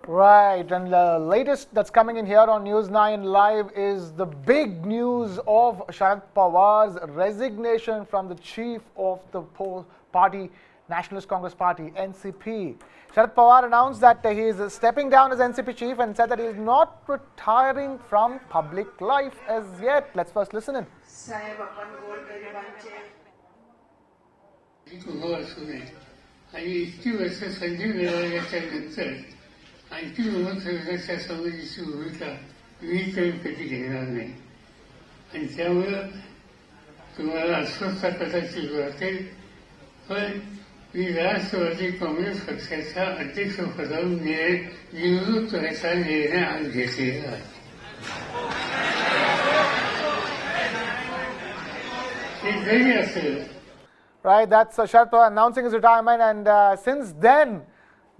Right, and the latest that's coming in here on News9 Live is the big news of Sharad Pawar's resignation from the chief of the party, Nationalist Congress Party, NCP. Sharad Pawar announced that he is stepping down as NCP chief and said that he is not retiring from public life as yet. Let's first listen in. आणखी लोकसंघाच्या समाजाची भूमिका मी काही कधी घेणार नाही आणि त्यामुळं तुम्हाला अस्वस्थता कदाचित वाटेल पण मी राष्ट्रवादी काँग्रेस पक्षाच्या अध्यक्षपदावरून निवृत्त व्हायचा निर्णय आज घेतलेला आहे. हे जरी असेल. Right, that's Sharad Pawar announcing his retirement, and since then,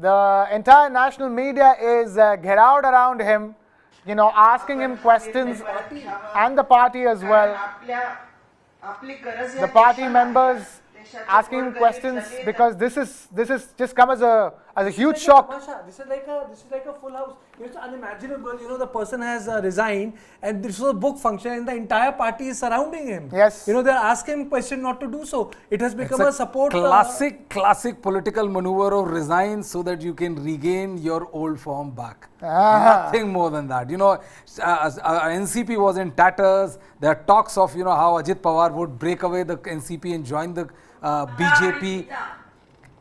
the entire national media is gathered around him, you know, asking him questions, and the party as well. The party members asking him questions because this is just come as a huge shock. This is like a full house. It's unimaginable. You know, the person has resigned, and this was a book function, and the entire party is surrounding him. Yes. You know, they're asking him question not to do so. It has become a support. Classic political maneuver of resign so that you can regain your old form back. Nothing more than that. You know, NCP was in tatters. There are talks of, you know, how Ajit Pawar would break away the NCP and join the BJP.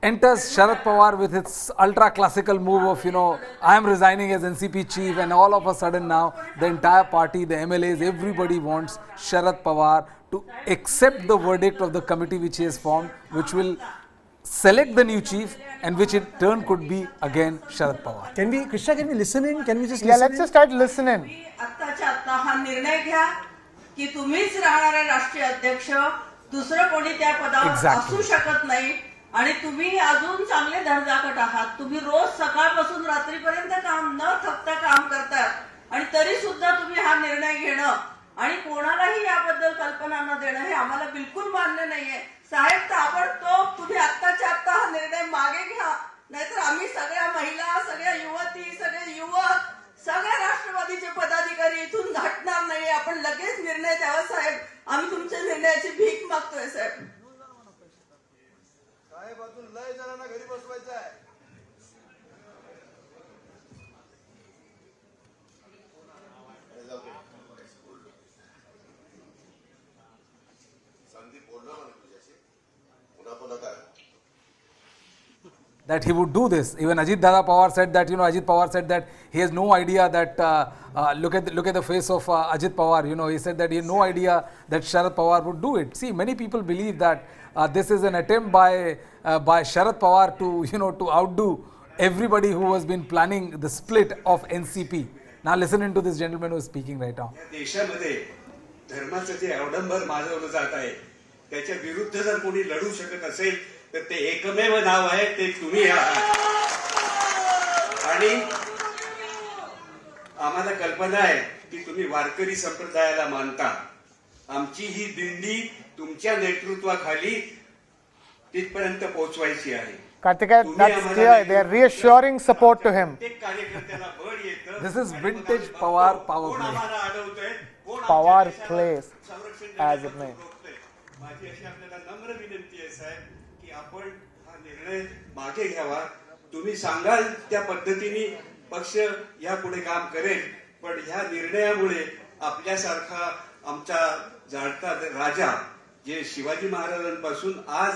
Enters Sharad Pawar with its ultra classical move of, you know, I am resigning as NCP chief, and all of a sudden now the entire party, the MLAs, everybody wants Sharad Pawar to accept the verdict of the committee which he has formed, which will select the new chief, and which in turn could be again Sharad Pawar. Krishna, can we listen in? Can we just listen? Yeah, let's just start listening. Exactly. आणि तुम्ही अजून चांगले धडधाकट आहात. तुम्ही रोज सकाळपासून रात्रीपर्यंत काम न थकता काम करतात आणि तरी सुद्धा तुम्ही हा निर्णय घेणं आणि कोणालाही याबद्दल कल्पना न देणं हे आम्हाला बिलकुल मान्य नाहीये. साहेब, ताबडतोब तुम्ही आत्ताच्या आत्ता हा निर्णय मागे घ्या, नाहीतर आम्ही सगळ्या महिला, सगळ्या युवती, सगळे युवक, सगळ्या राष्ट्रवादीचे पदाधिकारी इथून हटणार नाही. आपण लगेच निर्णय द्यावा साहेब. आम्ही तुमच्या निर्णयाची भीक मागतोय साहेब. लय जणांना घरी बसवायचं आहे. That he would do this. Even Ajit Dada Pawar said that, you know, Ajit Pawar said that he has no idea that, look at the face of Ajit Pawar, you know, he said that he had no idea that Sharad Pawar would do it. See, many people believe that this is an attempt by Sharad Pawar to, you know, to outdo everybody who has been planning the split of NCP. Now listen into this gentleman who is speaking right now. देशामध्ये धर्माचं जे अवडंबर माजवलं जात आहे त्याच्या विरुद्ध जर कोणी लढू शकत असेल तर ते एकमेव नाव आहे ते तुम्ही आहात. आणि आम्हाला कल्पना आहे की तुम्ही वारकरी संप्रदायाला मानता. आमची ही दिंडी तुमच्या नेतृत्वाखाली तिथपर्यंत पोहोचवायची आहे. Kartika, that's clear. They are reassuring support to him. This is vintage Pawar power play. Pawar plays as it may. माझी अशी आपल्याला नम्र विनंती आहे साहेब की आपण हा निर्णय मागे घ्यावा. तुम्ही सांगाल त्या पद्धतीने पक्ष यापुढे काम करेल, पण ह्या निर्णयामुळे आपल्यासारखा आमचा जाणता राजा जे शिवाजी महाराजांपासून आज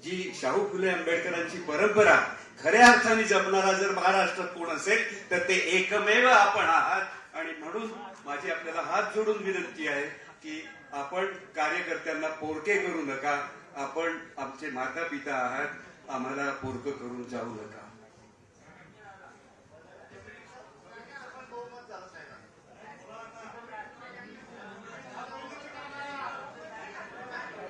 जी शाहू फुले आंबेडकरांची परंपरा खऱ्या अर्थाने जपणारा जर महाराष्ट्रात कोण असेल तर ते एकमेव आपण आहात. आणि म्हणून माझी आपल्याला हात जोडून विनंती आहे की आपण कार्यकर्त्यांना पोरके करू नका. आपण आमचे माता पिता आहात, आम्हाला पोरकं करून जाऊ नका.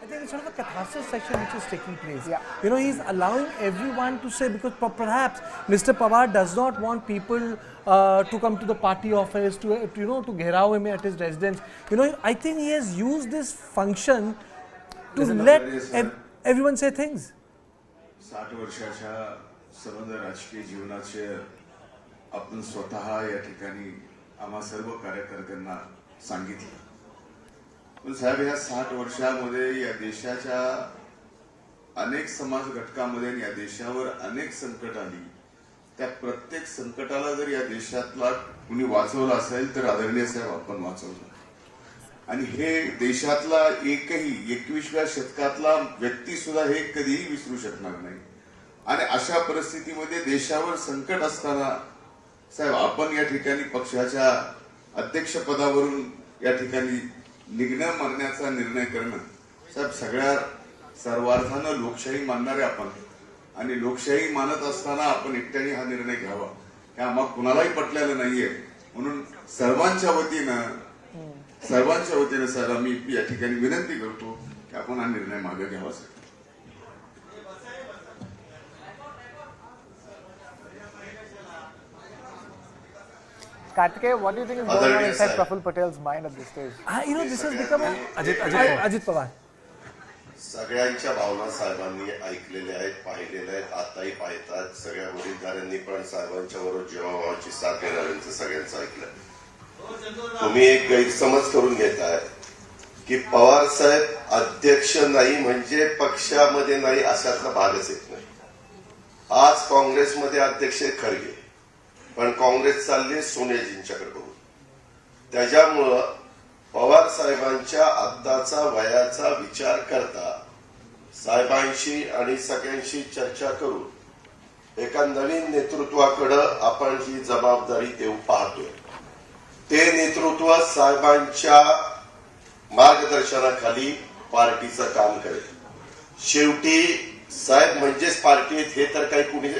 I think it's sort of a catharsis section which is taking place. Yeah. You know, he's allowing everyone to say, because perhaps Mr. Pawar does not want people to come to the party office, to you know, to gherao him at his residence. You know, I think he has used this function to let everyone say things. 60 वर्षाच्या समग्र राजकीय जीवनाचे आपण स्वतः या ठिकाणी आम्हा सर्व कार्यकर्त्यांना सांगितलं. पण साहेब, या 60 वर्षामध्ये या देशाच्या अनेक समाज घटकामध्ये या देशावर अनेक संकट आली. त्या प्रत्येक संकटाला जर या देशातला कुणी वाचवलं असेल तर आदरणीय साहेब आपण वाचवलं. आणि हे देशातला एकही 21व्या शतकातला व्यक्ती सुद्धा हे कधीही विसरू शकणार नाही. आणि अशा परिस्थितीमध्ये देशावर संकट असताना साहेब आपण या ठिकाणी पक्षाच्या अध्यक्षपदावरून या ठिकाणी निघणं मरण्याचा निर्णय करणं साहेब, सगळ्या सर्वार्थानं लोकशाही मानणारे आपण आणि लोकशाही मानत असताना आपण एकट्याने हा निर्णय घ्यावा हे आम्हा कुणालाही पटलेलं नाहीये. म्हणून सर्वांच्या वतीनं साहेब आम्ही या ठिकाणी विनंती करतो की आपण हा निर्णय मागे घ्यावा. साहेब, Kartikeya, what do you think is going on inside Praful Patel's mind at this stage? This has become Ajit Pawar. सगळ्यांच्या भावना साहेबांनी ऐकलेल्या आहेत, पाहिलेल्या आहेत, आताही पाहतात. सगळ्या वडीलधाऱ्यांनी पण साहेबांच्या बरोबर जीवाभावाची साथ देणाऱ्यांचं सगळ्यांचं ऐकलं. तुम्ही एक गैरसमज करून घेताय की पवार साहेब अध्यक्ष नाही म्हणजे पक्षामध्ये नाही अशातला भागच येत नाही. आज काँग्रेसमध्ये अध्यक्ष खरगे, पण काँग्रेस चालली सोनियाजींच्याकडे बघून. त्याच्यामुळं पवार साहेबांच्या आत्ताचा वयाचा विचार करता साहेबांशी आणि सगळ्यांशी चर्चा करून एका नवीन नेतृत्वाकडं आपण ही जबाबदारी देऊ पाहतोय. ते नेतृत्व साहेबांच्या मार्गदर्शनाखाली पार्टीचं काम करेल. शेवटी साहेब म्हणजेच पार्टी आहेत हे तर काही कुणी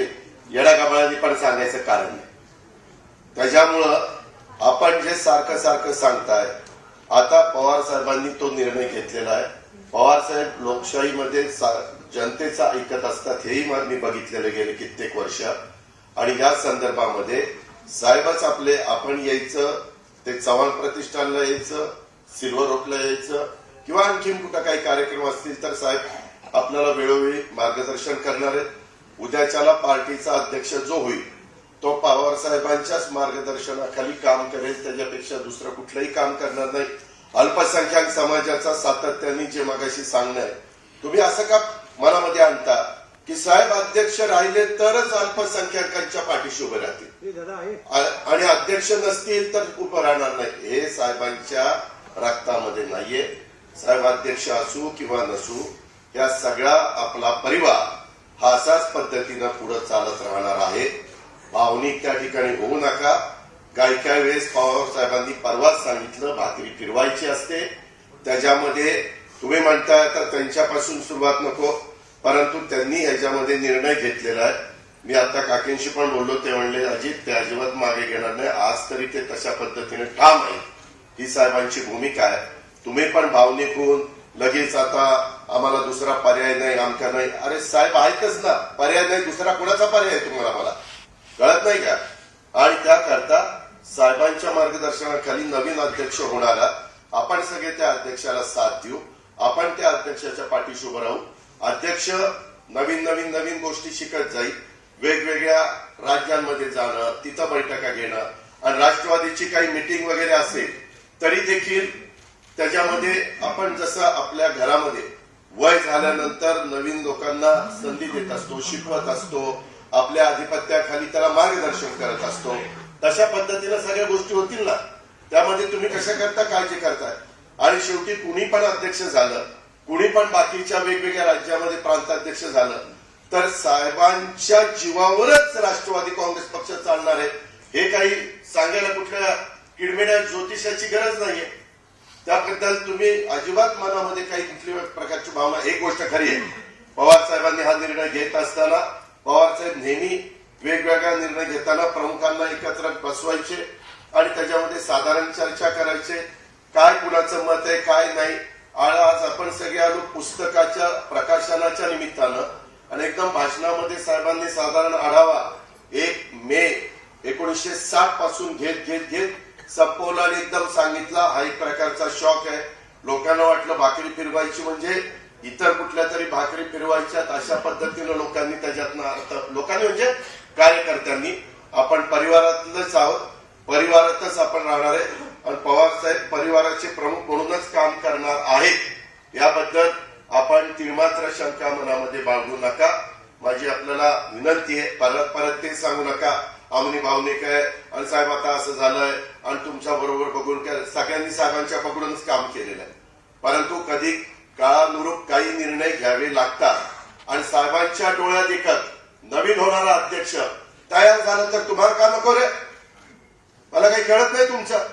येडागाबाळांनी पण सांगायचं कारण नाही. त्याच्यामुळं आपण जे सारखं सारखं सांगताय, आता पवार साहेबांनी तो निर्णय घेतलेला आहे. पवार साहेब लोकशाहीमध्ये जनतेचा ऐकत असतात हेही मी बघितलेलं गेले कित्येक वर्ष. आणि या संदर्भामध्ये साहेबच आपले आपण यायचं, ते चव्हाण प्रतिष्ठानला यायचं, सिल्वर ओकला यायचं किंवा आणखीन कुठं काही कार्यक्रम असतील तर साहेब आपल्याला वेळोवेळी मार्गदर्शन करणार आहेत. उद्याच्याला पार्टीचा अध्यक्ष जो होईल तो पवार साहेबांच्याच मार्गदर्शनाखाली काम करेल, त्याच्यापेक्षा दुसरं कुठलंही काम करणार नाही. अल्पसंख्याक समाजाचा सातत्याने जे मगाशी सांगणं आहे, तुम्ही असं का मनामध्ये आणता की साहेब अध्यक्ष राहिले तरच अल्पसंख्याकांच्या पाठीशी उभे राहतील आणि अध्यक्ष नसतील तर उभं राहणार नाही. हे साहेबांच्या रक्तामध्ये नाहीये. साहेब अध्यक्ष असू किंवा नसू, या सगळा आपला परिवार हा असाच पद्धतीनं पुढे चालत राहणार आहे. भावनिक त्या ठिकाणी होऊ नका. काही वेळेस पवार साहेबांनी परवाच सांगितलं भाकरी फिरवायची असते. त्याच्यामध्ये तुम्ही म्हणताय तर त्यांच्यापासून सुरुवात नको, परंतु त्यांनी ह्याच्यामध्ये निर्णय घेतलेला आहे. मी आता काकींशी पण बोललो, ते म्हणले अजित ते अजिबात मागे घेणार नाही. आज तरी ते तशा पद्धतीने ठाम आहे. ही साहेबांची भूमिका आहे. तुम्ही पण भावनिक होऊन लगेच आता आम्हाला दुसरा पर्याय नाही, आमका नाही. अरे साहेब आहेतच ना, पर्याय नाही, दुसरा कोणाचा पर्याय आहे तुम्हाला मला कळत नाही का? आणि त्याकरता साहेबांच्या मार्गदर्शनाखाली नवीन अध्यक्ष होणारा आपण सगळे त्या अध्यक्षाला साथ देऊ. आपण त्या अध्यक्षाच्या पाठीशी उभं राहू. अध्यक्ष नवीन गोष्टी शिकत जाईल. वेगवेगळ्या राज्यांमध्ये जाणं, तिथं बैठका घेणं आणि राष्ट्रवादीची काही मीटिंग वगैरे असेल तरी देखील त्याच्यामध्ये आपण जसं आपल्या घरामध्ये वय झाल्यानंतर नवीन लोकांना संधी देत असतो, शिकवत असतो, आपल्या आधिपत्याखाली त्याला मार्गदर्शन करत असतो, तशा पद्धतीनं सगळ्या गोष्टी होतील ना. त्यामध्ये तुम्ही कशा करता काळजी करताय. आणि शेवटी कुणी पण अध्यक्ष झालं, कुणी पण बाकीच्या वेगवेगळ्या राज्यामध्ये प्रांताध्यक्ष झालं तर साहेबांच्या जीवावरच राष्ट्रवादी काँग्रेस पक्ष चालणार आहे. हे काही सांगायला कुठल्या किडमेड्या ज्योतिषाची गरज नाहीये. त्याबद्दल तुम्ही अजिबात मनामध्ये काही कुठल्या प्रकारची भावना. एक गोष्ट खरी आहे, पवार साहेबांनी हा निर्णय घेत असताना पवार साहेब नेहमी वेगवेगळा निर्णय घेताना प्रमुखांना एकत्र बसवायचे आणि त्याच्यामध्ये साधारण चर्चा करायचे, काय कुणाचं मत आहे काय नाही. आज आपण सगळे आलो पुस्तकाच्या प्रकाशनाच्या निमित्तानं आणि एकदम भाषणामध्ये साहेबांनी साधारण आढावा 1 मे 1960 पासून घेत संपवला आणि एकदम सांगितला. हा एक प्रकारचा शॉक आहे. लोकांना वाटलं भाकरी फिरवायची म्हणजे इतर कुठल्या तरी भाकरी फिरवायच्यात, अशा पद्धतीनं लोकांनी त्याच्यातनं लोकांनी म्हणजे कार्यकर्त्यांनी आपण परिवारातलंच आहोत, परिवारातच आपण राहणार आहे आणि पवार साहेब परिवाराचे प्रमुख म्हणूनच काम करणार आहेत याबद्दल आपण तिळमात्र शंका मनामध्ये बाळगू नका. माझी आपल्याला विनंती आहे, परत ते सांगू नका आमनी भावनिक आहे आणि साहेब आता असं झालंय आणि तुमच्या बरोबर बघून सगळ्यांनी साहेबांच्या पकडूनच काम केलेलं आहे. परंतु कधी काळानुरूप काही निर्णय घ्यावे लागतात आणि साहेबांच्या डोळ्यात देखत नवीन होणारा अध्यक्ष तयार झाला तर तुम्हाला का नको रे? मला काही कळत नाही तुमचं.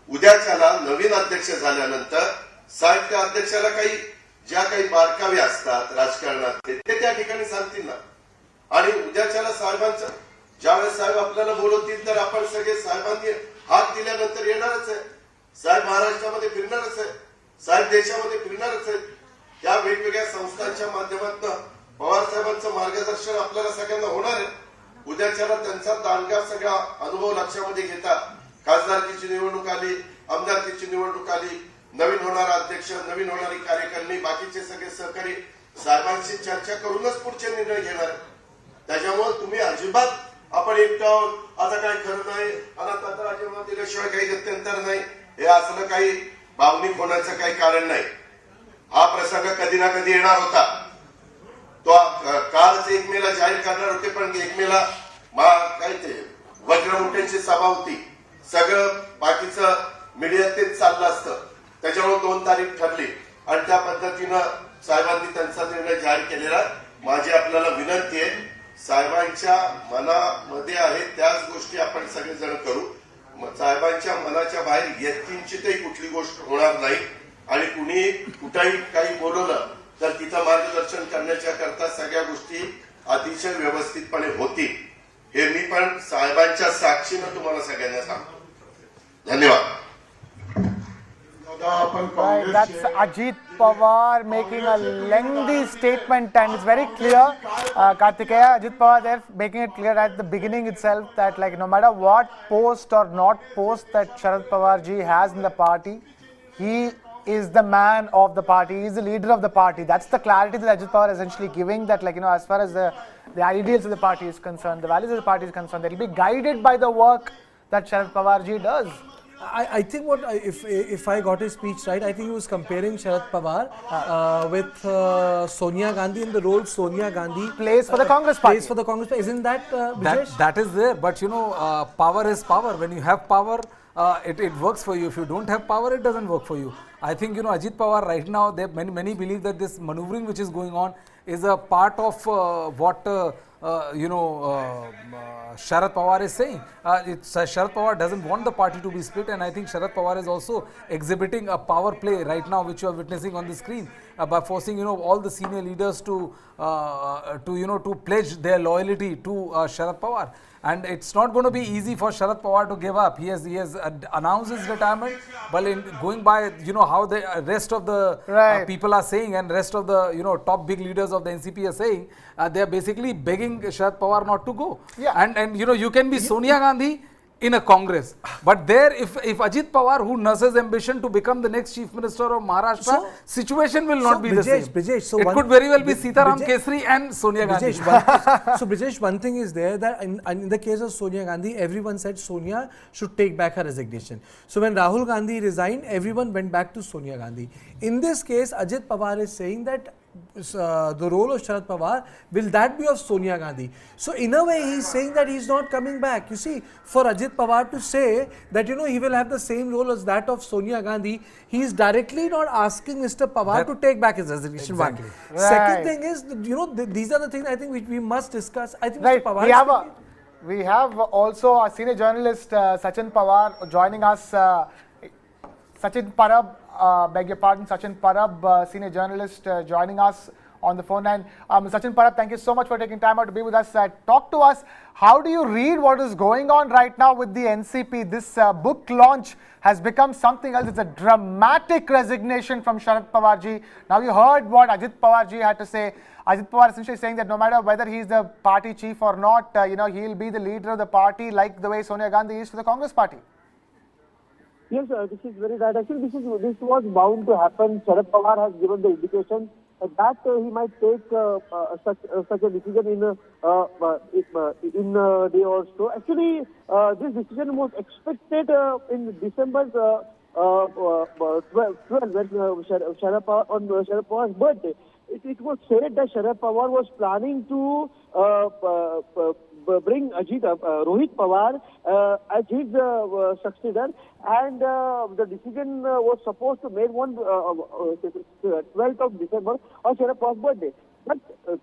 उद्याच्याला नवीन अध्यक्ष झाल्यानंतर साहेब त्या अध्यक्षाला ज्या काही बारकावे असतात राजकारणात ते त्या ठिकाणी सांगतील ना. आणि उद्याच्याला साहेबांचं ज्यावेळेस साहेब आपल्याला बोलवतील तर आपण सगळे साहेबांनी हात दिल्यानंतर येणारच आहे. साहेब महाराष्ट्रामध्ये फिरणारच आहे, साहेब देशामध्ये फिरणारच आहेत. त्या वेगवेगळ्या संस्थांच्या माध्यमातून पवार साहेबांचं मार्गदर्शन आपल्याला सगळ्यांना होणार आहे. उद्याच्याला त्यांचा दांडगा सगळा अनुभव लक्षामध्ये घेता खासदारकीची निवडणूक आली, आमदारकीची निवडणूक आली, नवीन होणारा अध्यक्ष, नवीन होणारी कार्यकारिणी, बाकीचे सगळे सहकारी साहेबांशी चर्चा करूनच पुढचे निर्णय घेणार. त्याच्यामुळे तुम्ही अजिबात आपण एकटं आता काही खरं नाही आणि आता राजीनामा दिल्याशिवाय काही गत्यंतर नाही हे असलं काही भावनिक होण्याचं काही कारण नाही. हा प्रसंग कधी ना कधी येणार होता. तो कालच 1 मेला जाहीर करणार होते पण 1 मेला काय ते वज्रमुठ्यांची सभा होती, सगळं बाकीचं मीडियात तेच चाललं असतं. त्याच्यामुळे 2 तारीख ठरली आणि त्या पद्धतीनं साहेबांनी त्यांचा निर्णय जाहीर केलेला. माझी आपल्याला विनंती आहे, साहेबांच्या मनामध्ये आहे त्याच गोष्टी आपण सगळेजण करू. साहेबांच्या मनाच्या बाहेर यत्किंचितही कुठली गोष्ट होणार नाही आणि कुणी कुठेही काही बोलवलं तर तिथं मार्गदर्शन करण्याच्या करता सगळ्या गोष्टी अतिशय व्यवस्थितपणे होतील हे मी पण साहेबांच्या साक्षीनं तुम्हाला सगळ्यांना सांगतो. धन्यवाद. Right, that's Ajit Pawar making a lengthy statement, and it's very clear, Kartikeya, Ajit Pawar there making it clear at the beginning itself that like no matter what post or not post that Sharad Pawar ji has in the party, he is the man of the party, he is the leader of the party. That's the clarity that Ajit Pawar is essentially giving, that like as far as the ideals of the party is concerned, the values of the party is concerned, they will be guided by the work that Sharad Pawar ji does. I think if I got his speech right, I think he was comparing Sharad Pawar with Sonia Gandhi in the role Sonia Gandhi plays for the Congress Party. Plays for the Congress Party. Isn't that Brijesh? That is there, but power is power. When you have power, it works for you. If you don't have power, it doesn't work for you. I think Ajit Pawar right now, many believe that this maneuvering which is going on is a part of what Sharad Pawar is saying. Sharad Pawar doesn't want the party to be split, and I think Sharad Pawar is also exhibiting a power play right now, which you are witnessing on the screen, by forcing all the senior leaders to pledge their loyalty to Sharad Pawar. And it's not going to be easy for Sharad Pawar to give up. He has announced his retirement, but going by how the rest of the people are saying, and rest of the top big leaders of the NCP are saying, they are basically begging Sharad Pawar not to go. Yeah. And you can be Sonia Gandhi in a Congress, but there if Ajit Pawar, who nurses ambition to become the next chief minister of Maharashtra, situation will not be the same. Brijesh, it could very well be Sitaram Kesri and Sonia Gandhi. So Brijesh, one thing is there that in the case of Sonia Gandhi, everyone said Sonia should take back her resignation. So when Rahul Gandhi resigned, everyone went back to Sonia Gandhi. In this case, Ajit Pawar is saying that the role of Sharad Pawar, will that be of Sonia Gandhi? So in a way, he is saying that he is not coming back. You see, for Ajit Pawar to say that he will have the same role as that of Sonia Gandhi, he is directly not asking Mr. Pawar to take back his resignation. Exactly. One. Second thing is, these are the things I think which we must discuss. I think Mr. Pawar we have also a senior journalist Sachin Pawar joining us. Sachin Parab, beg your pardon, Sachin Parab, senior journalist joining us on the phone line. Sachin Parab, thank you so much for taking time out to be with us. Talk to us, how do you read what is going on right now with the NCP? This book launch has become something else. It's a dramatic resignation from Sharad Pawar ji. Now you heard what Ajit Pawar ji had to say. Ajit Pawar essentially saying that no matter whether he is the party chief or not, he will be the leader of the party like the way Sonia Gandhi is to the Congress Party. Yes, this is very right. Actually, this was bound to happen. Sharad Pawar has given the indication that he might take such a decision in a day or so. Actually, this decision was expected in December 12 when Sharad Pawar's birthday. It was said that Sharad Pawar was planning to bring Rohit Pawar as his successor, and the decision was supposed to made on 12th of December on Sharad Pawar's birthday. But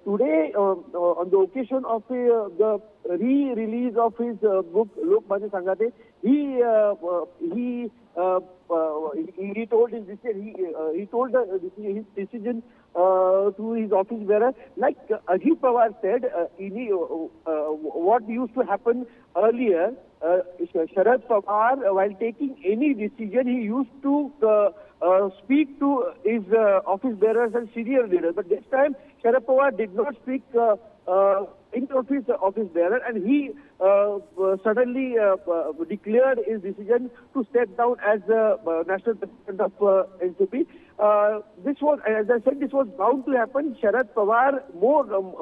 today, on the occasion of the re-release of his book Lok Manya Sangate, he told his decision to his office bearer. Like Ajit Pawar said, what used to happen earlier, Sharad Pawar, while taking any decision, he used to speak to his office bearers and senior leaders. But this time, Sharad Pawar did not speak in office bearer, and he suddenly declared his decision to step down as the national president of NCP. This was, as I said, this was bound to happen. Sharad Pawar,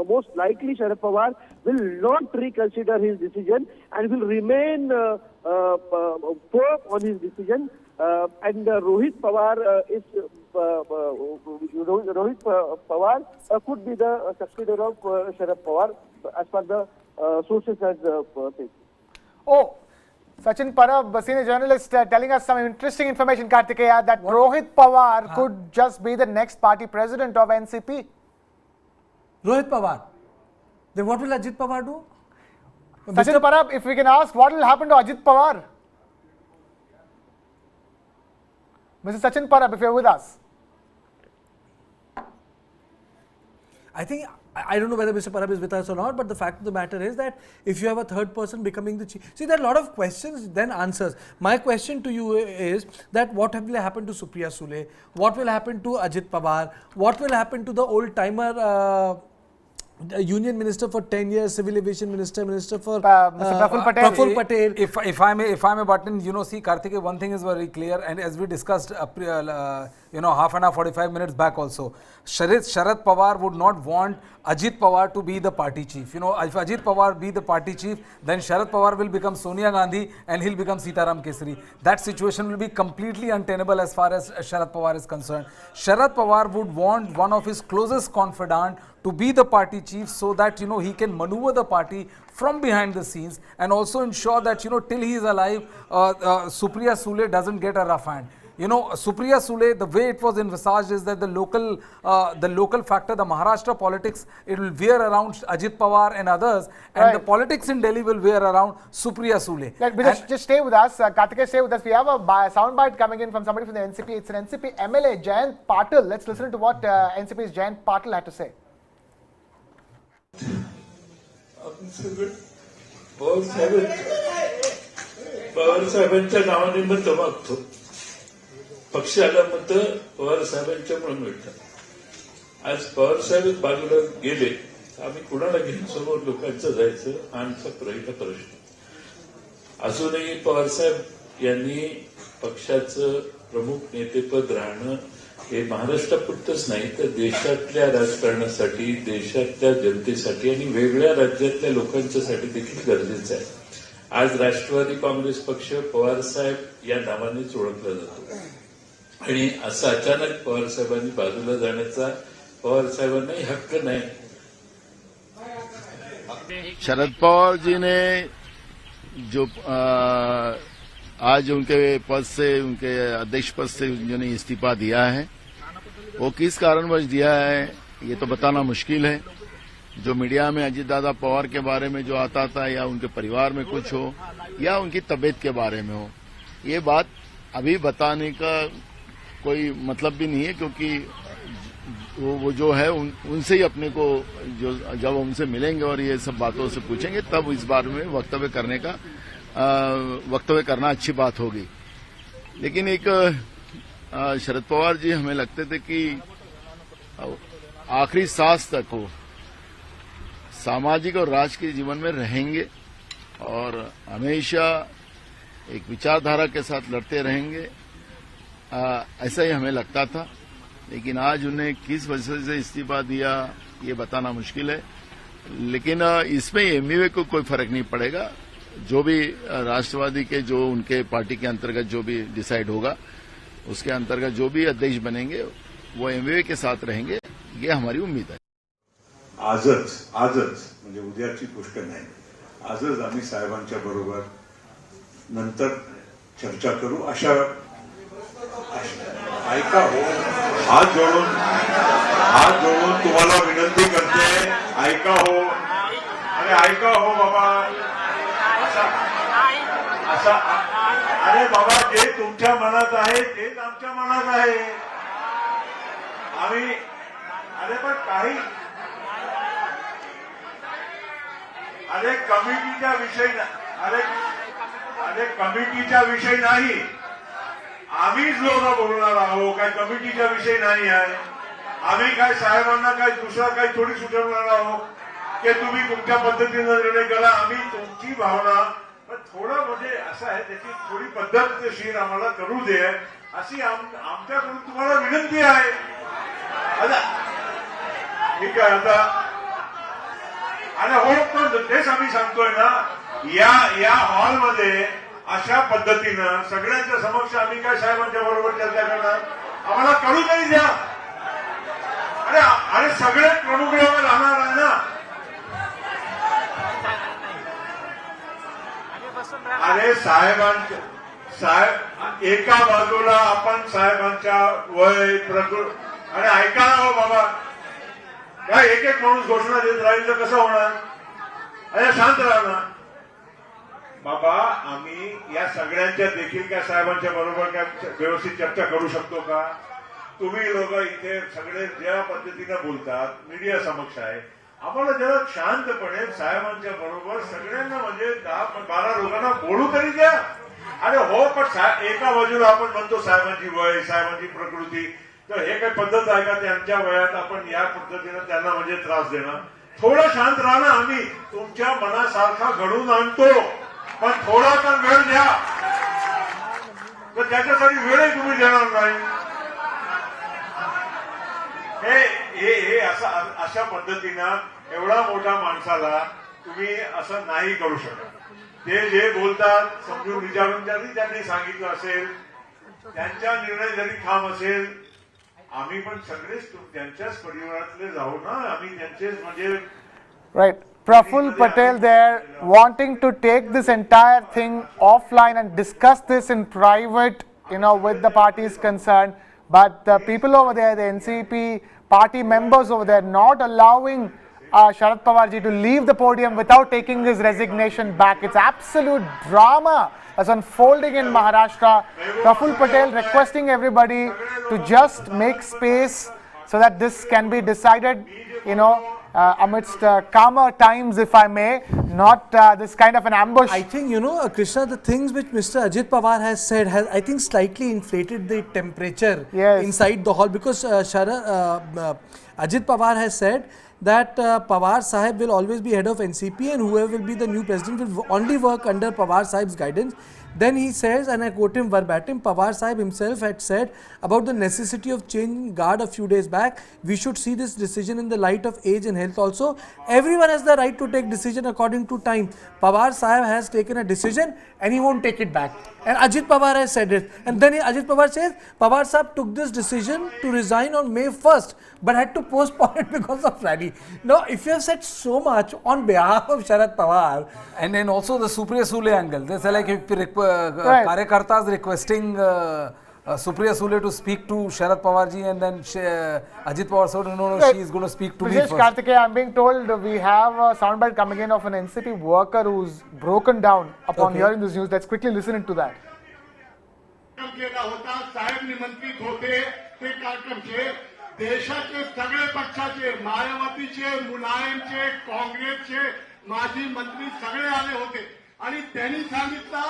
most likely Sharad Pawar will not reconsider his decision and will remain firm on his decision. And Rohit Pawar could be the successor of Sharad Pawar, as per the sources has said. Oh, Sachin Parab, senior journalist, telling us some interesting information, Kartikeya, that Rohit Pawar could just be the next party president of NCP. Rohit Pawar. Then what will Ajit Pawar do? Sachin Parab, if we can ask, what will happen to Ajit Pawar? Mr. Sachin Parab, if you're with us. I think, I don't know whether Mr. Parab is with us or not, but the fact of the matter is that if you have a third person becoming the chief, see, there are a lot of questions, then answers. My question to you is that what will happen to Supriya Sule? What will happen to Ajit Pawar? What will happen to the old timer union minister for 10 years, civil aviation minister for Praful Patel. Praful Patel. If I may button, see, Kartikeya, one thing is very clear, and as we discussed, half an hour, 45 minutes back also, Sharad Pawar would not want Ajit Pawar to be the party chief. If Ajit Pawar be the party chief, then Sharad Pawar will become Sonia Gandhi and he'll become Sitaram Kesari. That situation will be completely untenable as far as Sharad Pawar is concerned. Sharad Pawar would want one of his closest confidant to be the party chief, so that he can maneuver the party from behind the scenes and also ensure that till he is alive, Supriya Sule doesn't get a rough hand. Supriya Sule, the way it was envisaged is that the local factor, the Maharashtra politics, it will veer around Ajit Pawar and others, and the politics in Delhi will veer around Supriya Sule. Just stay with us, Kartikeya, stay with us. We have a soundbite coming in from somebody from the NCP. It's an NCP MLA, Jayant Patil. Let's listen to what NCP's Jayant Patil had to say. आपण सगळं पवार साहेबांच्या नावाने मत मागतो. पक्षाला मत पवार साहेबांच्यामुळे मिळतात. आज पवार साहेब बाजूला गेले, आम्ही कुणाला घेऊन समोर लोकांचं जायचं हा आमचा पहिला प्रश्न. अजूनही पवार साहेब यांनी पक्षाचं प्रमुख नेतेपद राहणं हे महाराष्ट्रापुरतच नाही, तर देशातल्या राजकारणासाठी, देशातल्या जनतेसाठी आणि वेगळ्या राज्यातल्या लोकांच्यासाठी देखील गरजेचं आहे. आज राष्ट्रवादी काँग्रेस पक्ष पवार साहेब या नावानेच ओळखला जातो, आणि असं अचानक पवार साहेबांनी बाजूला जाण्याचा पवार साहेबांनाही हक्क नाही. शरद पवार जी ने जो आज उनके पद से, उनके अध्यक्ष पद से जिन्होंने इस्तीफा दिया है, वो किस कारणवश दिया है ये तो बताना मुश्किल है. जो मीडिया में अजीत दादा पवार के बारे में जो आता था, या उनके परिवार में कुछ हो, या उनकी तबीयत के बारे में हो, ये बात अभी बताने का कोई मतलब भी नहीं है, क्योंकि वो जो है उनसे ही अपने को, जो जब उनसे मिलेंगे और ये सब बातों से पूछेंगे, तब इस बारे में वक्तव्य करना अच्छी बात होगी. लेकिन एक शरद पवार जी हमें लगते थे कि आखिरी सांस तक वो सामाजिक और राजकीय जीवन में रहेंगे और हमेशा एक विचारधारा के साथ लड़ते रहेंगे, ऐसा ही हमें लगता था. लेकिन आज उन्हें किस वजह से इस्तीफा दिया ये बताना मुश्किल है। लेकिन इसमें एमवीए को कोई फर्क नहीं पड़ेगा। जो भी राष्ट्रवादी के जो उनके पार्टी के अंतर्गत जो भी डिसाइड होगा उसके अंतर्गत जो भी अध्यक्ष बनेंगे वो एमवीए के साथ रहेंगे, ये हमारी उम्मीद है। आजच म्हणजे उद्याची गोष्ट नाही, आजच आम्ही साहेबांच्या बरोबर नंतर चर्चा करू अशा ऐका हो, हात जोडून तुम्हाला विनंती करते, ऐका हो, अरे ऐका हो बाबा, असा अरे बाबा जे तुमच्या मनात आहे तेच आमच्या मनात आहे। आम्ही अरे पण काही अरे कमिटीचा विषय अरे कमिटीचा विषय नाही, आम्हीच लोक बोलणार आहोत, काय कमिटीचा विषय नाही आहे। आम्ही काय साहेबांना काय दुसरा काही थोडी सुचवणार आहोत की तुम्ही तुमच्या पद्धतीने निर्णय करा। आम्ही तुमची भावना थोडं म्हणजे असं आहे त्याची थोडी पद्धतशीर आम्हाला करू दे अशी आमच्याकडून तुम्हाला विनंती आहे। आता ठीक आहे, आता आणि हो पण तेच आम्ही सांगतोय ना, या हॉलमध्ये अशा पद्धतीनं सगळ्यांच्या समक्ष आम्ही काय साहेबांच्या बरोबर चर्चा करणार, आम्हाला कळू तरी द्या। अरे सगळे प्रमुख राहणार आहे ना। अरे साहेब एका बाजूला आपण साहेबांच्या वय प्रकृती आणि ऐका हो बाबा, काय एक एक माणूस घोषणा देत राहील तर कसं होणार? अरे शांत राहा ना बाबा। आम्ही या सगळ्यांच्या देखील काय साहेबांच्या बरोबर काय व्यवस्थित चर्चा करू शकतो का? तुम्ही लोक इथे सगळे ज्या पद्धतीने बोलतात मीडिया समक्ष आहे, आम्हाला जरा शांतपणे साहेबांच्या बरोबर सगळ्यांना म्हणजे 10-12 लोकांना बोलू तरी द्या। अरे हो पण एका बाजूला आपण म्हणतो साहेबांची वय, साहेबांची प्रकृती, तर हे काही पद्धत आहे का त्यांच्या वयात आपण या पद्धतीने त्यांना म्हणजे त्रास देणं? थोडं शांत राहा ना, आम्ही तुमच्या मनासारखा घडून आणतो, पण थोडा तर वेळ द्या। तर त्याच्यासाठी वेळही तुम्ही देणार नाही। हे अशा पद्धतीनं एवढा मोठा माणसाला तुम्ही असं नाही करू शकत। ते जे बोलतात समजून विचारून त्यांनी सांगितलं असेल, त्यांचा निर्णय जरी ठाम असेल, आम्ही पण सगळेच त्यांच्याच परिवारातले जाऊ ना, आम्ही त्यांचेच म्हणजे Right. Praful Patel there wanting to take this entire thing offline and discuss this in private, with the parties concerned. But the people over there, the NCP party members over there, not allowing Sharad Pawarji to leave the podium without taking his resignation back. It's absolute drama that's unfolding in Maharashtra. Praful Patel requesting everybody to just make space so that this can be decided, amidst calmer times, if I may, not this kind of an ambush. I think, Krishna, the things which Mr. Ajit Pawar has said has, I think, slightly inflated the temperature inside the hall, because Ajit Pawar has said that Pawar Sahib will always be head of NCP and whoever will be the new president will only work under Pawar Sahib's guidance. Then he says, and I quote him verbatim, Pawar Sahib himself had said about the necessity of changing guard a few days back. We should see this decision in the light of age and health also. Everyone has the right to take decision according to time. Pawar Sahib has taken a decision and he won't take it back. And Ajit Pawar has said it. And then Ajit Pawar says, Pawar Sahib took this decision to resign on May 1st, but had to postpone it because of rally. Now, if you have said so much on behalf of Sharad Pawar. And then also the Supriya Sule angle. They say like if Karyakartas requesting Supriya Sule to speak to Sharad Pawarji, and then Ajit Pawar said, no, she is going to speak to me first. Kartikeya, I'm being told we have a soundbite coming in of an NCP worker who's broken down upon hearing this news. Let's quickly listen into that. देशाचे सगळे पक्षाचे, मायावतीचे, मुलायमचे, काँग्रेसचे माजी मंत्री सगळे आले होते आणि त्यांनी सांगितलं,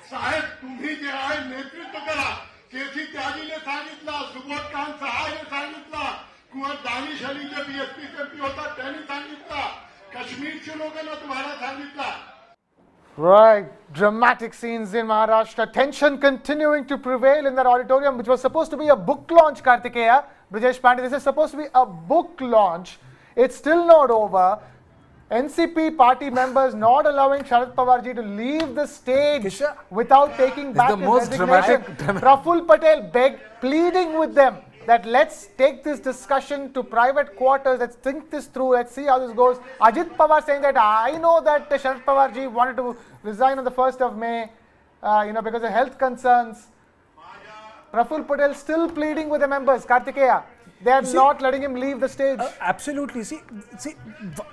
साहेब तुम्ही जे आहे नेतृत्व करा। केसी त्यागीने सांगितलं, सुबोध खान सहायने सांगितलं, कुंवर दानिश अली जे बीएसपी एमपी होता त्यांनी सांगितलं, काश्मीरचे लोकांना तुम्हाला सांगितलं। Right, dramatic scenes in Maharashtra. Tension continuing to prevail in that auditorium, which was supposed to be a book launch, Kartikeya, Brijesh Pandey, this is supposed to be a book launch. It's still not over. NCP party members not allowing Sharad Pawarji to leave the stage without taking back his resignation. Praful Patel pleading with them that let's take this discussion to private quarters, let's think this through, let's see how this goes. Ajit Pawar saying that I know that Sharad Pawarji wanted to resign on the 1st of May, because of health concerns. Praful Patel still pleading with the members, Kartikeya. They are not letting him leave the stage. Absolutely. See,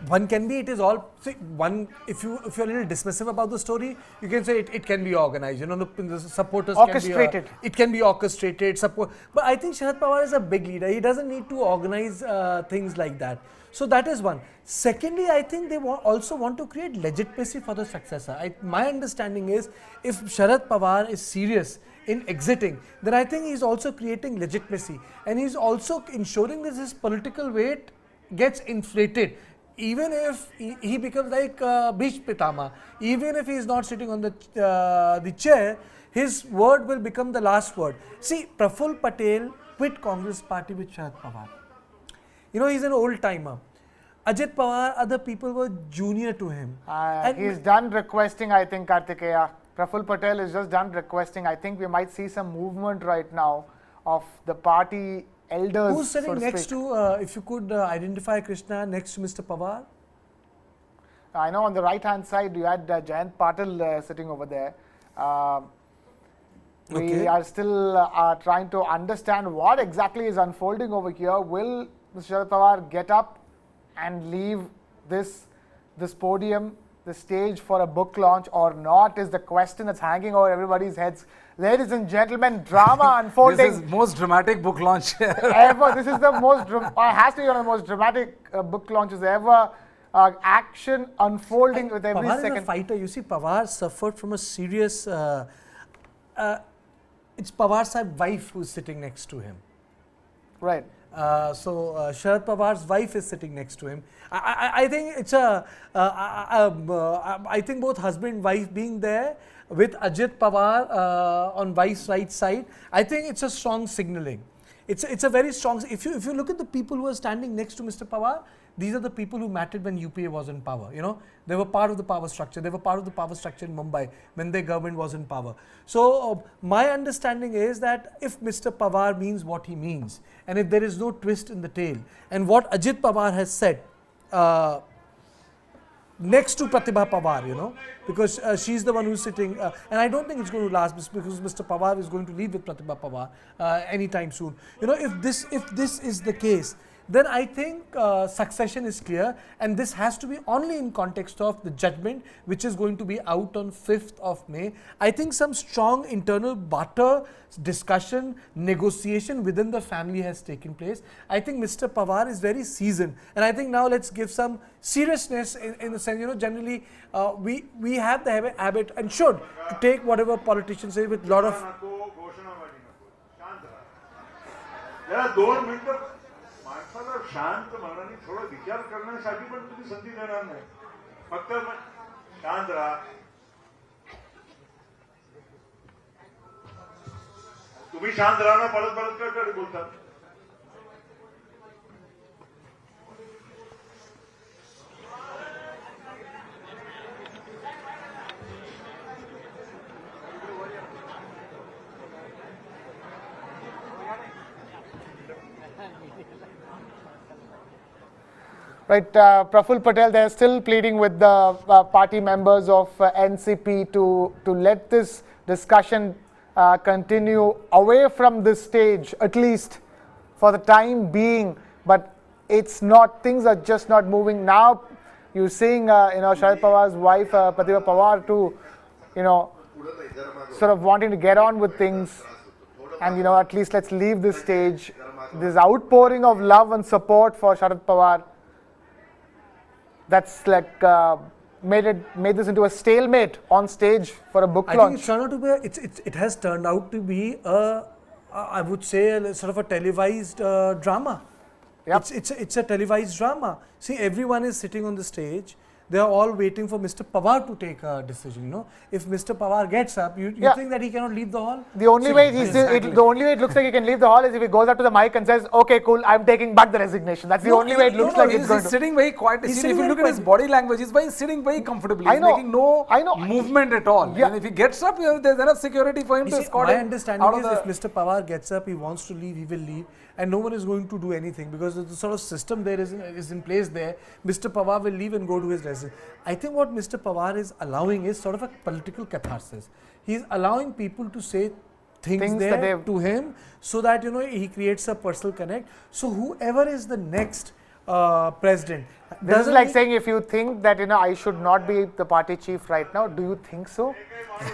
one can be, it is all, if you're a little dismissive about the story, you can say it can be organized. The supporters orchestrated. It can be orchestrated. But I think Sharad Pawar is a big leader. He doesn't need to organize things like that. So that is one. Secondly, I think they also want to create legitimacy for the successor. My understanding is, if Sharad Pawar is serious in exiting, then I think he's also creating legitimacy, and he's also ensuring that his political weight gets inflated. Even if he becomes like Bhish Pitama, even if he's not sitting on the chair, his word will become the last word. See, Praful Patel quit Congress Party with Sharad Pawar. He's an old timer. Ajit Pawar, other people were junior to him. He's done requesting, I think, Kartikeya. Praful Patel is just done requesting. I think we might see some movement right now of the party elders. Who's sitting next to, if you could identify Krishna, next to Mr. Pawar? I know on the right hand side you had Jayant Patil sitting over there. We are still trying to understand what exactly is unfolding over here. Will Mr. Sharad Pawar get up and leave this podium, the stage for a book launch or not, is the question that's hanging over everybody's heads. Ladies and gentlemen, drama unfolding. This is most dramatic book launch ever. This is the most, has to be one of the most dramatic book launches ever. Action unfolding with every Pawar second. Is a fighter. You see, Pawar suffered from a serious. It's Pawar's wife who's sitting next to him. Right. So Sharad Pawar's wife is sitting next to him. I think it's I think both husband and wife being there with Ajit Pawar on wife's right side, I think it's a strong signaling. It's a very strong. If you look at the people who are standing next to Mr. Pawar, these are the people who mattered when UPA was in power. They were part of the power structure. They were part of the power structure in Mumbai when their government was in power. So my understanding is that if Mr. Pawar means what he means, and if there is no twist in the tail, and what Ajit Pawar has said next to Pratibha Pawar, because she's the one who's sitting, and I don't think it's going to last because Mr. Pawar is going to leave with Pratibha Pawar anytime soon. If this is the case, then I think succession is clear, and this has to be only in context of the judgment which is going to be out on 5th of May. I think some strong internal barter, discussion, negotiation within the family has taken place. I think Mr. Pawar is very seasoned, and I think now let's give some seriousness in the sense, generally we have the habit and should to take whatever politicians say with a lot of माणसाला शांत मनाने थोडा विचार करण्यासाठी पण तुम्ही संधी देणार नाही. फक्त शांत राहा. तुम्ही शांत राहणार, परत काय बोलतात. Right, Praful Patel, they're still pleading with the party members of NCP to let this discussion continue away from this stage, at least for the time being. But it's not, things are just not moving. Now you're seeing, Sharad Pawar's wife, Pratibha Pawar, to, sort of wanting to get on with things. And, at least let's leave this stage. This outpouring of love and support for Sharad Pawar, that's like made this into a stalemate on stage for a book launch. I think it has turned out to be I would say sort of a televised drama. Yep. It's a televised drama. See, everyone is sitting on the stage. they are all waiting for Mr. Pawar to take a decision. You know, if Mr. Pawar gets up, you think that he cannot leave the hall? The only way the only way it looks like he can leave the hall is if he goes up to the mic and says, "Okay, cool, I'm taking back the resignation." That's the only way it looks like he's sitting very quietly. If you look at his body language, he's sitting very comfortably. He's making no movement at all. And if he gets up, there's enough security for him to escort him. My understanding is if Mr. Pawar gets up, he wants to leave, he will leave, and no one is going to do anything because the sort of system there is in place there. Mr. Pawar will leave and go to his residence. I think what Mr. Pawar is allowing is sort of a political catharsis. He is allowing people to say things there to him so that, you know, he creates a personal connect. So whoever is the next president. This is like saying, if you think that, you know, I should not be the party chief right now, do you think so?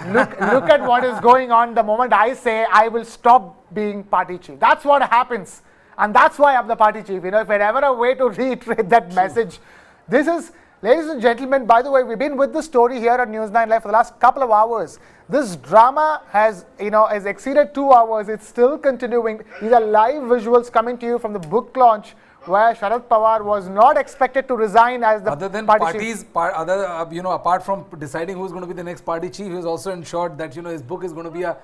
Look at what is going on the moment I say I will stop being party chief. That's what happens. And that's why I'm the party chief. You know, if there's ever a way to reiterate that message, this is, ladies and gentlemen, by the way, we've been with the story here on News9 Live for the last couple of hours. This drama has exceeded 2 hours. It's still continuing. These are live visuals coming to you from the book launch, where Sharad Pawar was not expected to resign as the party chief. Apart from deciding who's going to be the next party chief, he was also ensured that, you know, his book is going to be a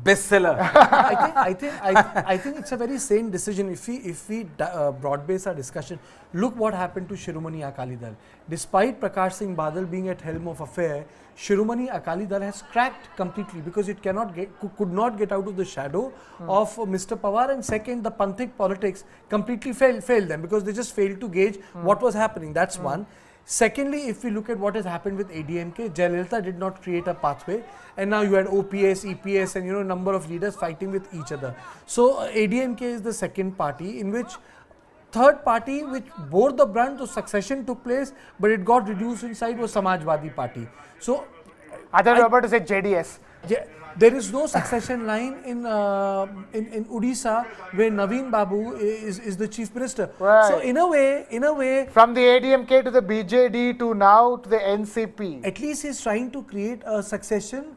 bestseller. I think it's a very sane decision. If we broad base our discussion, look what happened to Shiromani Akali Dal. Despite Prakash Singh Badal being at helm of affair, Shiromani Akali Dal has cracked completely because it could not get out of the shadow of Mr. Pawar, and second, the Panthik politics completely failed them because they just failed to gauge what was happening. That's one. Secondly, if we look at what has happened with ADMK, Jayalalitha did not create a pathway, and now you had OPS, EPS, and, you know, a number of leaders fighting with each other. So ADMK is the second party, in which third party which bore the brunt of succession took place, but it got reduced inside was Samajwadi Party. So I thought you were about to say JDS. There is no succession line in Odisha where Naveen Babu is the chief minister. Right. So in a way, from the ADMK to the BJD to now to the NCP, at least he's trying to create a succession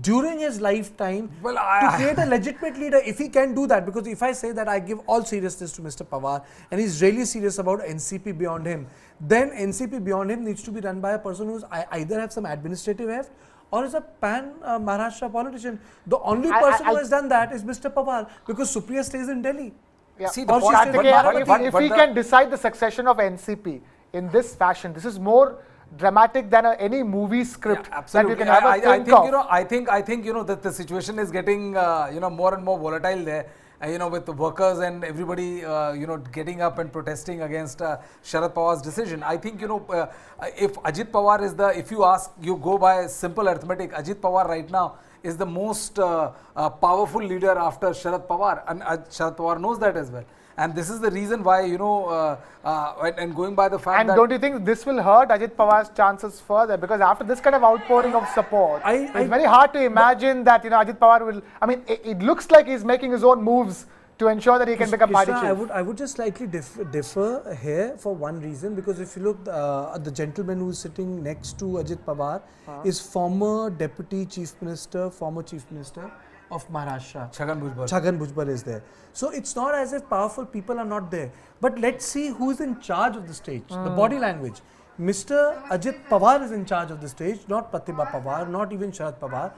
during his lifetime to create a legitimate leader, if he can do that. Because if I say that I give all seriousness to Mr. Pawar and he's really serious about NCP beyond him, then NCP beyond him needs to be run by a person who's either have some administrative heft or is a pan Maharashtra politician. The only person who has done that is Mr. Pawar, because Supriya stays in Delhi. Yeah. See, if he can decide the succession of NCP in this fashion, this is more dramatic than any movie script that you can ever think of. I think that the situation is getting more and more volatile there. With the workers and everybody, getting up and protesting against Sharad Pawar's decision. I think, if Ajit Pawar is if you go by simple arithmetic, Ajit Pawar right now is the most powerful leader after Sharad Pawar, and Sharad Pawar knows that as well. And this is the reason why, and going by the fact that... And don't you think this will hurt Ajit Pawar's chances further? Because after this kind of outpouring of support, it's very hard to imagine that, Ajit Pawar will... I mean, it looks like he's making his own moves to ensure that he can become party chief. I would just slightly differ here for one reason, because if you look at the gentleman who is sitting next to Ajit Pawar is former Deputy Chief Minister, former Chief Minister of Maharashtra. Chhagan Bhujbal is there. So it's not as if powerful people are not there. But let's see who is in charge of the stage, the body language. Mr. Ajit Pawar is in charge of the stage, not Pratibha Pawar, not even Sharad Pawar.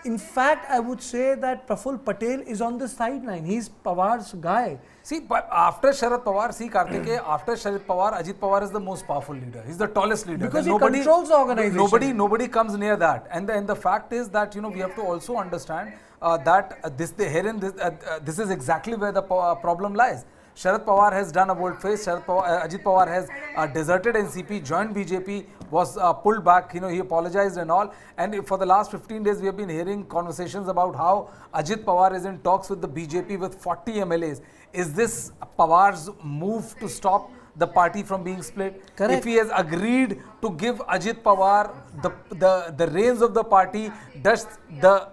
In fact, I would say that Praful Patel is on the sideline. He's Pawar's guy. See, but after Sharad Pawar, after Sharad Pawar, Ajit Pawar is the most powerful leader. He's the tallest leader. Because he controls the organization. Nobody comes near that. And the fact is that, we have to also understand that this is exactly where the problem lies. Sharad Pawar has done a volte-face. Ajit Pawar has deserted NCP, joined BJP, was pulled back. He apologized and all. And for the last 15 days, we have been hearing conversations about how Ajit Pawar is in talks with the BJP with 40 MLAs. Is this Pawar's move to stop the party from being split? Correct. If he has agreed to give Ajit Pawar the reins of the party, does the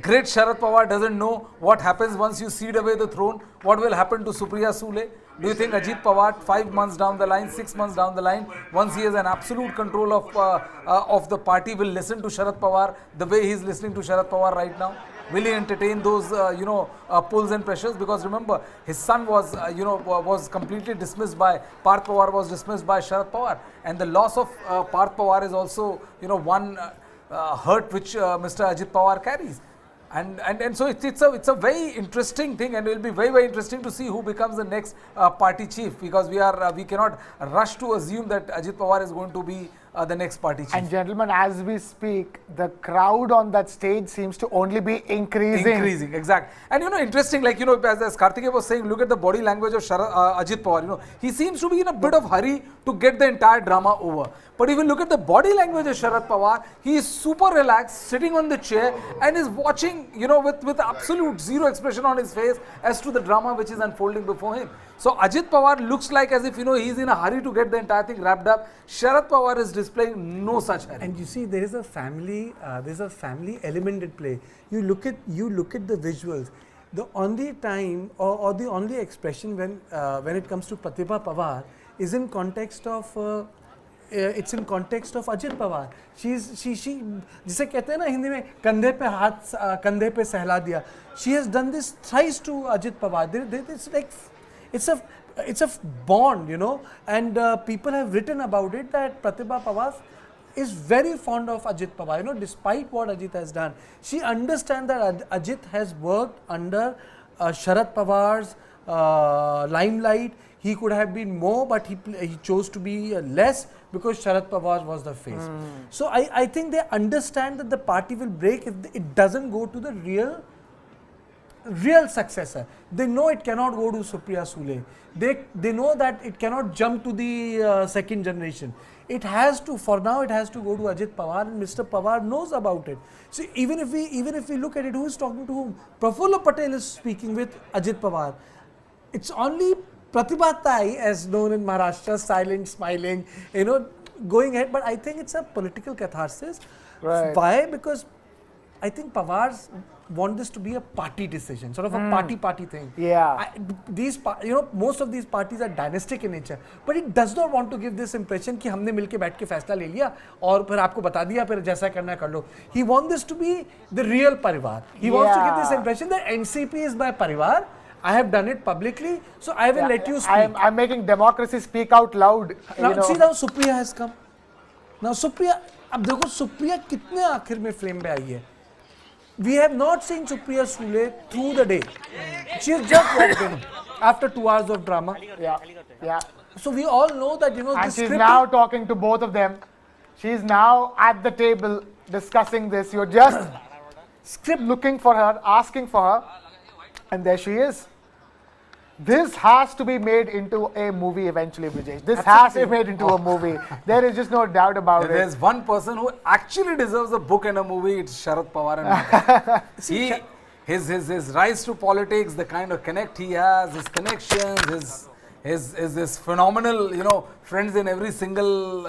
great Sharad Pawar doesn't know what happens once you cede away the throne? What will happen to Supriya Sule? Do you think Ajit Pawar 5 months down the line, 6 months down the line, once he has an absolute control of the party, will listen to Sharad Pawar the way he is listening to Sharad Pawar right now? will he entertain those pulls and pressures? Because remember, his son was was completely dismissed by Parth Pawar, was dismissed by Sharad Pawar, and the loss of Parth Pawar is also one hurt which Mr. Ajit Pawar carries. And so it's a very interesting thing, and it will be very, very interesting to see who becomes the next party chief, because we cannot rush to assume that Ajit Pawar is going to be the next party chief. And gentlemen, as we speak, the crowd on that stage seems to only be increasing. Exactly. And interesting, like as Karthikeya was saying, look at the body language of Ajit Pawar. He seems to be in a bit of hurry to get the entire drama over. But if you look at the body language of Sharad Pawar, he is super relaxed, sitting on the chair, and is watching, with absolute zero expression on his face as to the drama which is unfolding before him. So Ajit Pawar looks like as if he's in a hurry to get the entire thing wrapped up. Sharad Pawar is displaying no such hurry. And you see, there is a family element at play. You look at the visuals. The only time or the only expression when it comes to Pratibha Pawar is in context of it's in context of Ajit Pawar. She जिसे कहते हैं ना हिंदी में कंधे पे हाथ कंधे पे सहला दिया. She has done this thrice to Ajit Pawar. It's like it's a bond, and people have written about it that Pratibha Pawar is very fond of Ajit Pawar. Despite what Ajit has done, she understands that Ajit has worked under Sharad Pawar's limelight. He could have been more, but he chose to be less because Sharad Pawar was the face. So I think they understand that the party will break if it doesn't go to the real successor. They know it cannot go to Supriya Sule. They know that it cannot jump to the second generation. It has to, for now, it has to go to Ajit Pawar, and Mr. Pawar knows about it. So even if we look at it, who is talking to whom? Prafulla Patel is speaking with Ajit Pawar. It's only Pratibha Tai, as known in Maharashtra, silent, smiling, going ahead. But I think it's a political catharsis. Right. Why? Because I think Pawars want this to be a party decision, sort of a party thing. Yeah. Most of these parties are dynastic in nature, but it does not want to give this impression कि हमने मिलके बैठ के फैसला ले लिया और फिर आपको बता दिया फिर जैसा करना है कर लो. He wants this to be the real parivar. He wants to give this impression that NCP is my parivar. I have done it publicly, so I will let you speak. I'm making democracy speak out loud. Now, see, now Supriya has come. Now Supriya, अब देखो Supriya कितने आखिर में frame पे आई है. We have not seen Supriya Sule through the day. She has just walked in after 2 hours of drama. Yeah. So we all know that and she's now talking to both of them. She's now at the table discussing this. You're just looking for her, asking for her, and there she is. This has to be made into a movie eventually, Brijesh. This has to be made into a movie. There is just no doubt about it. There's one person who actually deserves a book and a movie. It's Sharad Pawar. And his rise to politics, the kind of connect he has, his connections, his phenomenal, friends in every single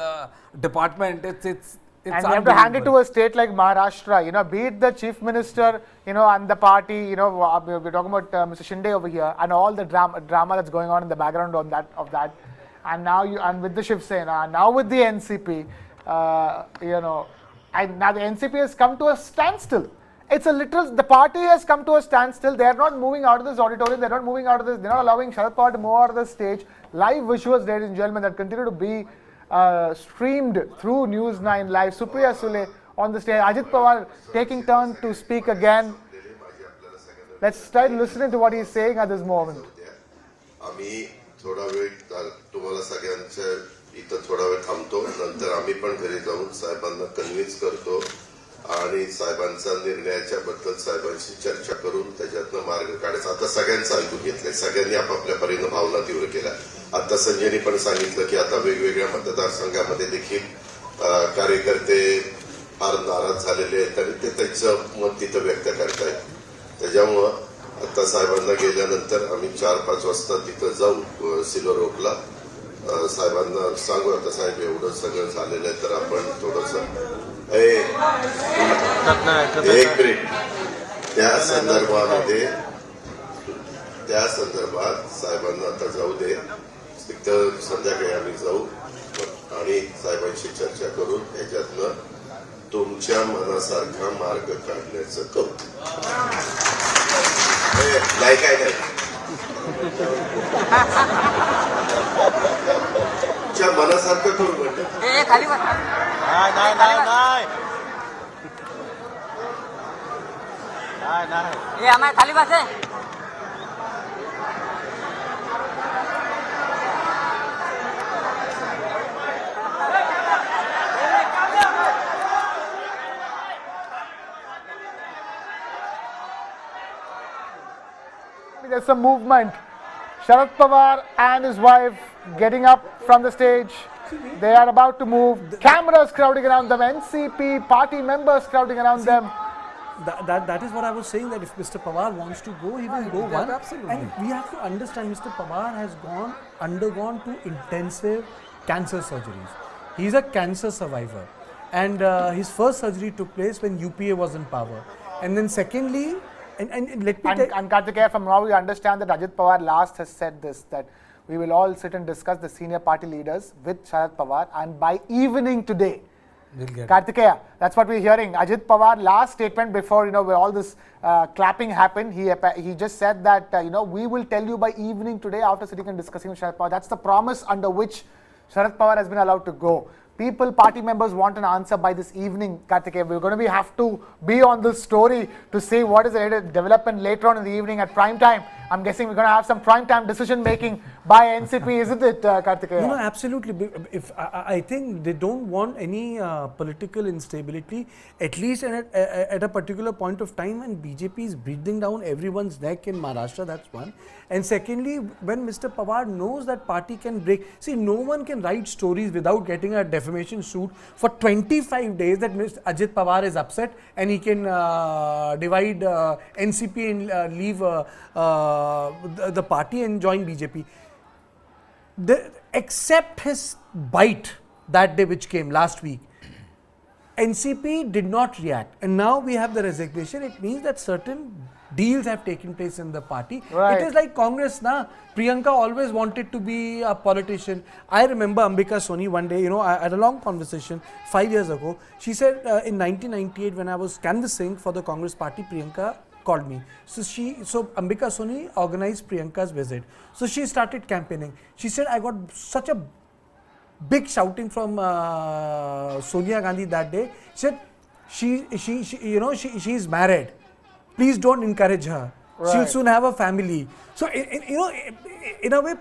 department. It's and you have to hand it to a state like Maharashtra, be it the chief minister, and the party, we're talking about Mr. Shinde over here, and all the drama that's going on in the background of that, and now and with the Shiv Sena, now with the NCP, and now the NCP has come to a standstill. The party has come to a standstill. They are not moving out of this auditorium. They're not moving out of this. They're not allowing Sharad Pawar to move out of the stage. Live visuals, ladies and gentlemen, that continue to be streamed through News9 Live. Supriya Sule on the stage. Ajit Pawar taking turn to speak again. Let's try listening to what he's saying at this moment. आम्ही थोडा वेळ तुम्हाला सगळ्यांच्या इथं थोडा वेळ थांबतो. नंतर आम्ही पण घरी जाऊन साहेबांना कन्व्हिन्स करतो आणि साहेबांचा निर्णयाच्या बद्दल साहेबांशी चर्चा करून त्याच्यातनं मार्ग काढायचा. आता सगळ्यांचं ऐकून घेतलंय. सगळ्यांनी आपापल्या परीनं भावना तीव्र केल्या. आता संजयनी पण सांगितलं की आता वेगवेगळ्या मतदारसंघामध्ये देखील कार्यकर्ते फार नाराज झालेले आहेत आणि ते त्यांचं मत तिथं व्यक्त करतायत. त्याच्यामुळं आता साहेबांना गेल्यानंतर आम्ही 4-5 वाजता तिथं जाऊ सिल्वर ओकला. साहेबांना सांगू आता साहेब एवढं सगळं झालेलं आहे तर आपण थोडंसं एक मिनिट त्या संदर्भात साहेबांना आता जाऊ दे. तिथं संध्याकाळी आम्ही जाऊ आणि साहेबांशी चर्चा करून याच्यातनं तुमच्या मनासारखा मार्ग काढण्याचं करू. नाही काय नाही, तुमच्या मनासारखं करू म्हणलं. खाली बस है. There's some movement. Sharad Pawar and his wife getting up from the stage. They are about to move. Cameras crowding around them. NCP party members crowding around them. That is what I was saying, that if Mr. Pawar wants to go, he will go one. Absolutely. And we have to understand Mr. Pawar has undergone 2 intensive cancer surgeries. He is a cancer survivor. And his first surgery took place when UPA was in power. And then secondly, and let me tell... And Kartikeya, from now we understand that Ajit Pawar last has said this, that we will all sit and discuss the senior party leaders with Sharad Pawar, and by evening today, Kartikeya, that's what we're hearing. Ajit Pawar last statement before, where all this clapping happened, he just said that, we will tell you by evening today after sitting and discussing with Sharad Pawar. That's the promise under which Sharad Pawar has been allowed to go. People, party members want an answer by this evening, Kartikeya. We're going to have to be on this story to see what is the development later on in the evening at prime time. I'm guessing we're going to have some prime time decision making by NCP, isn't it, Kartikeya? No, absolutely. If I think they don't want any political instability, at least at a particular point of time when BJP is breathing down everyone's neck in Maharashtra, that's one. And secondly, when Mr. Pawar knows that party can break, see, no one can write stories without getting a defamation suit for 25 days that Mr. Ajit Pawar is upset and he can divide NCP and leave the party and join BJP. Except his bite that day which came last week, NCP did not react, and now we have the resignation. It means that certain deals have taken place in the party. Right. It is like Congress now. Priyanka always wanted to be a politician. I remember Ambika Soni one day, I had a long conversation 5 years ago. She said in 1998 when I was canvassing for the Congress party, Priyanka called me. So Ambika Soni organized Priyanka's visit. So she started campaigning. She said, I got such a big shouting from Sonia Gandhi that day. She said, she is married. Please don't encourage her. Right. She'll soon have a family. So, in a way,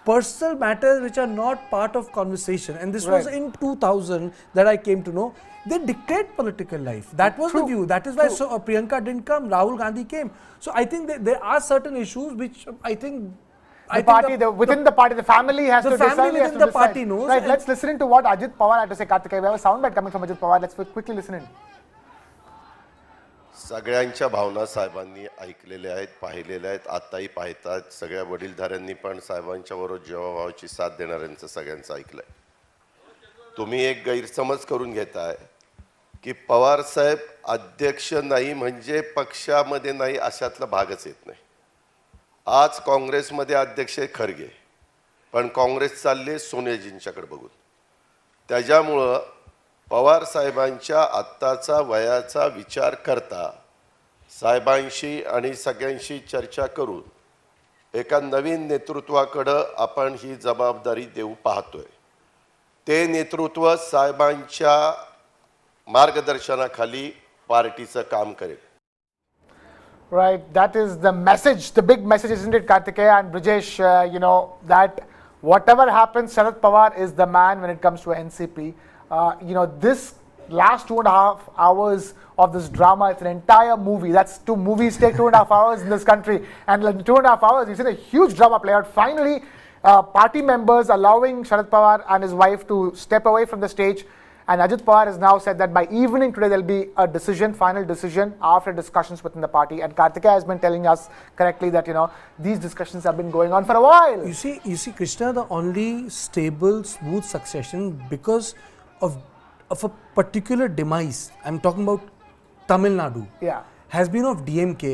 personal matters which are not part of conversation. And this was in 2000 that I came to know. They dictate political life. That was the view. That is why Priyanka didn't come. Rahul Gandhi came. So I think there are certain issues which I think... within the party, the family has to decide. The family within the party knows. Right, let's listen into what Ajit Pawar had to say, Kartikeya. We have a soundbite coming from Ajit Pawar. Let's quickly listen in. सगळ्यांच्या भावना साहेबांनी ऐकलेल्या आहेत, पाहिलेल्या आहेत, आताही पाहतात. सगळ्या वडीलधाऱ्यांनी पण साहेबांच्या बरोबर जीवाभावाची साथ देणाऱ्यांचं सगळ्यांचं ऐकलंय. तुम्ही एक गैरसमज करून घेताय की पवार साहेब अध्यक्ष नाही म्हणजे पक्षामध्ये नाही अशातला भागच येत नाही. आज काँग्रेसमध्ये अध्यक्ष खरगे, पण काँग्रेस चालले सोनियाजींच्याकडे बघून. त्याच्यामुळं पवार साहेबांच्या आत्ताचा वयाचा विचार करता साहेबांशी आणि सगळ्यांशी चर्चा करून एका नवीन नेतृत्वाकडे आपण ही जबाबदारी देऊ पाहतोय. ते नेतृत्व साहेबांच्या मार्गदर्शनाखाली पार्टीचं काम करेल. Right, that is the message, the big message, isn't it, Kartikeya and Brijesh? That whatever happens, Sharad Pawar is the man when it comes to NCP. This last 2.5 hours of this drama, it's an entire movie. That's 2 movies take 2.5 hours in this country. And in 2.5 hours, you've seen a huge drama play out. Finally, party members allowing Sharad Pawar and his wife to step away from the stage. And Ajit Pawar has now said that by evening today, there'll be a decision, final decision after discussions within the party. And Kartikeya has been telling us correctly that, these discussions have been going on for a while. You see, Krishna, the only stable, smooth succession because of a particular demise, I'm talking about Tamil Nadu, has been of DMK,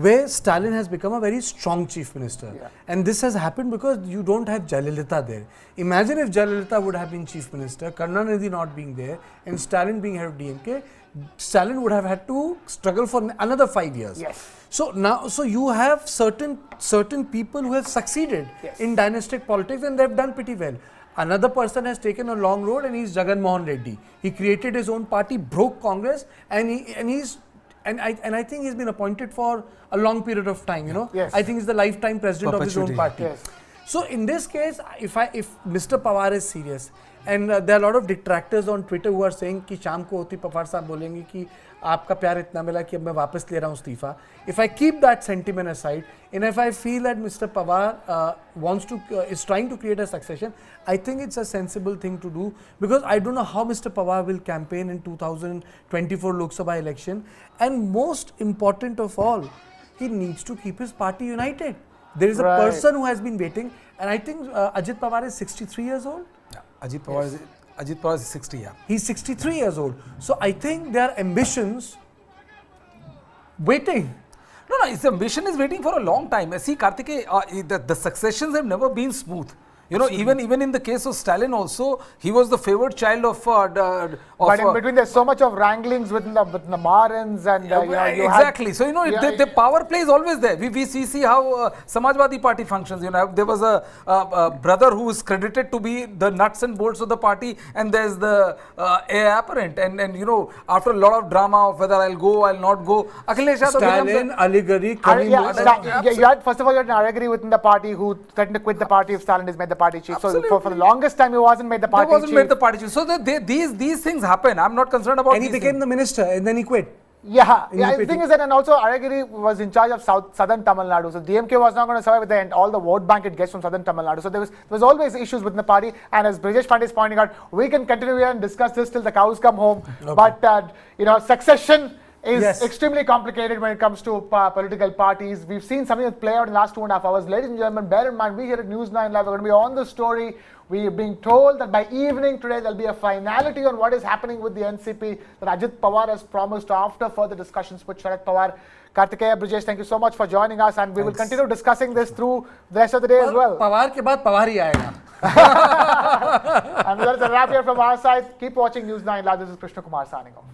where Stalin has become a very strong chief minister. And this has happened because you don't have Jayalalitha there. Imagine if Jayalalitha would have been chief minister, Karunanidhi not being there, and Stalin being head of DMK, Stalin would have had to struggle for another 5 years. So now, so you have certain people who have succeeded in dynastic politics, and they've done pretty well. Another person has taken a long road, and he's Jagan Mohan Reddy. He created his own party, broke Congress, and I think he's been appointed for a long period of time. You know, I think he's the lifetime president of his own party. So in this case, if Mr. Pawar is serious, and there are a lot of detractors on Twitter who are saying कि शाम को होती पवार साहब बोलेंगे कि आपका प्यार इतना मिला कि अब मैं वापस ले रहा हूँ इस्तीफा. If I keep that sentiment aside, and if I feel that Mr. Pawar is trying to create a succession, I think it's a sensible thing to do, because I don't know how Mr. Pawar will campaign in 2024 Lok Sabha election, and most important of all, he needs to keep his party united. There is a person who has been waiting, and I think Ajit Pawar is 63 years old. Ajit Pawar is 60, He's 63 years old. So I think there are ambitions waiting. No, his ambition is waiting for a long time. See, Kartikeya, the successions have never been smooth. You know, even in the case of Stalin also, he was the favored child of. But in between, there's so much of wranglings with the Marins and exactly. So you know, the power play is always there. We see how Samajwadi Party functions. You know, there was a brother who is credited to be the nuts and bolts of the party, and there's the heir apparent. And you know, after a lot of drama of whether I'll go, I'll not go, Akhilesh Yadav Stalin, Aligari, first of all, you had an Aligari within the party who threatened to quit the party if Stalin is made the party chief. Absolutely. So for the longest time, he wasn't made the party chief. So these things happen. I'm not concerned about. And he became the minister, and then he quit. The thing is that, and also Aligari was in charge of southern Tamil Nadu. So DMK was not going to survive with all the vote bank it gets from southern Tamil Nadu. So there was always issues within the party. And as Brijesh Pandey is pointing out, we can continue here and discuss this till the cows come home. But succession is extremely complicated when it comes to political parties. We've seen something that play out in the last 2.5 hours. Ladies and gentlemen, bear in mind, we here at News9 Live are going to be on the story. We are being told that by evening today, there'll be a finality on what is happening with the NCP that Ajit Pawar has promised after further discussions with Sharad Pawar. Kartikeya, Brijesh, thank you so much for joining us, and we will continue discussing this through the rest of the day as well. Pawar ke baad Pawar hi aayega. And that's a wrap here from our side. Keep watching News9 Live. This is Krishna Kumar signing off.